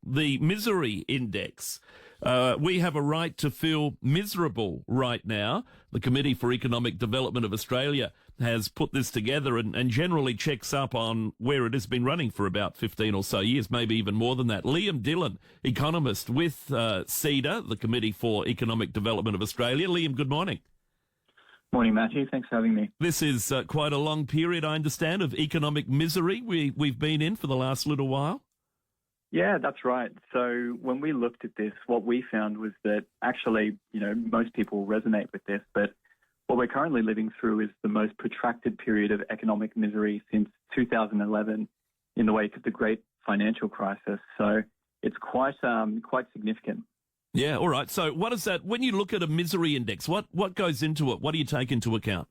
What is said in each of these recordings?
the misery index. We have a right to feel miserable right now. The Committee for Economic Development of Australia has put this together and generally checks up on where it has been running for about 15 or so years, maybe even more than that. Liam Dillon, economist with CEDA, the Committee for Economic Development of Australia. Liam, good morning. Morning, Matthew. Thanks for having me. This is quite a long period, I understand, of economic misery we've been in for the last little while. Yeah, that's right. So when we looked at this, what we found was that actually, most people resonate with this, but what we're currently living through is the most protracted period of economic misery since 2011 in the wake of the great financial crisis. So it's quite significant. Yeah, all right. So what is that? When you look at a misery index, what goes into it? What do you take into account?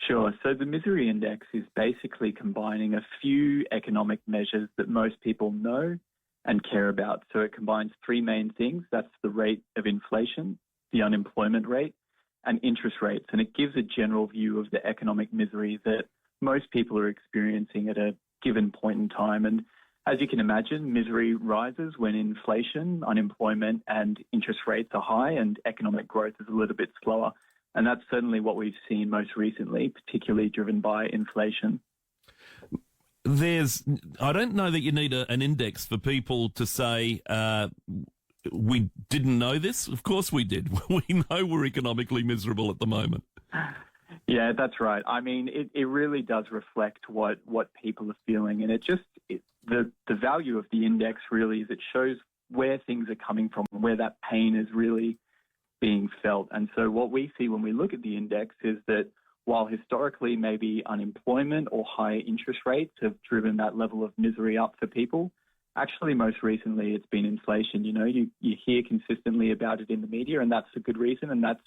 Sure. So the misery index is basically combining a few economic measures that most people know and care about. So it combines three main things. That's the rate of inflation, the unemployment rate, and interest rates. And it gives a general view of the economic misery that most people are experiencing at a given point in time. And as you can imagine, misery rises when inflation, unemployment, and interest rates are high and economic growth is a little bit slower. And that's certainly what we've seen most recently, particularly driven by inflation. I don't know that you need an index for people to say, we didn't know this. Of course we did. We know we're economically miserable at the moment. Yeah, that's right. I mean, it really does reflect what people are feeling. And the value of the index really is it shows where things are coming from and where that pain is really being felt. And so what we see when we look at the index is that while historically maybe unemployment or higher interest rates have driven that level of misery up for people, actually most recently it's been inflation. You hear consistently about it in the media, and that's a good reason, and that's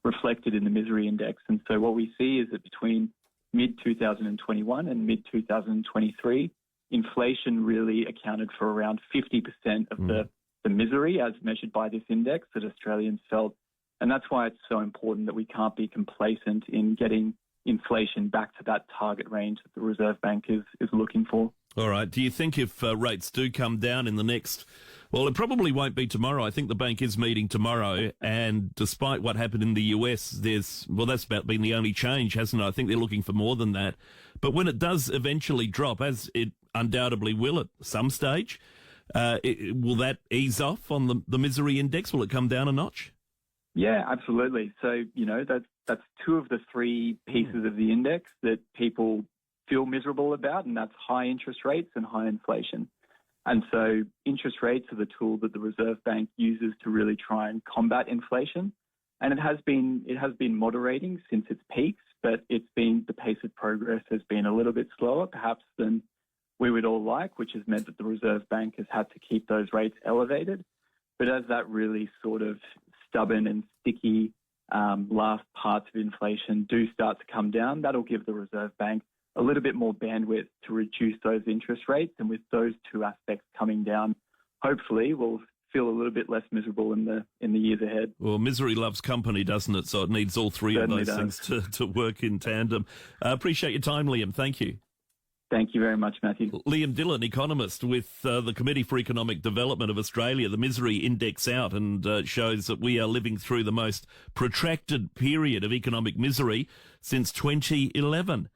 reflected in the misery index. And so what we see is that between mid-2021 and mid-2023, inflation really accounted for around 50% of the misery as measured by this index that Australians felt. And that's why it's so important that we can't be complacent in getting inflation back to that target range that the Reserve Bank is looking for. All right. Do you think if rates do come down in the next, well, it probably won't be tomorrow. I think the bank is meeting tomorrow. And despite what happened in the US, that's about been the only change, hasn't it? I think they're looking for more than that. But when it does eventually drop, as it undoubtedly will at some stage, will that ease off on the misery index? Will it come down a notch? Yeah, absolutely. So, that's two of the three pieces of the index that people feel miserable about, and that's high interest rates and high inflation. And so interest rates are the tool that the Reserve Bank uses to really try and combat inflation. And it has been moderating since its peaks, but the pace of progress has been a little bit slower, perhaps than we would all like, which has meant that the Reserve Bank has had to keep those rates elevated. But as that really sort of stubborn and sticky last parts of inflation do start to come down, that'll give the Reserve Bank a little bit more bandwidth to reduce those interest rates. And with those two aspects coming down, hopefully we'll feel a little bit less miserable in the years ahead. Well, misery loves company, doesn't it? So it needs all three Certainly of those things to work in tandem. Appreciate your time, Liam. Thank you. Thank you very much, Matthew. Liam Dillon, economist with the Committee for Economic Development of Australia. The misery index out and shows that we are living through the most protracted period of economic misery since 2011.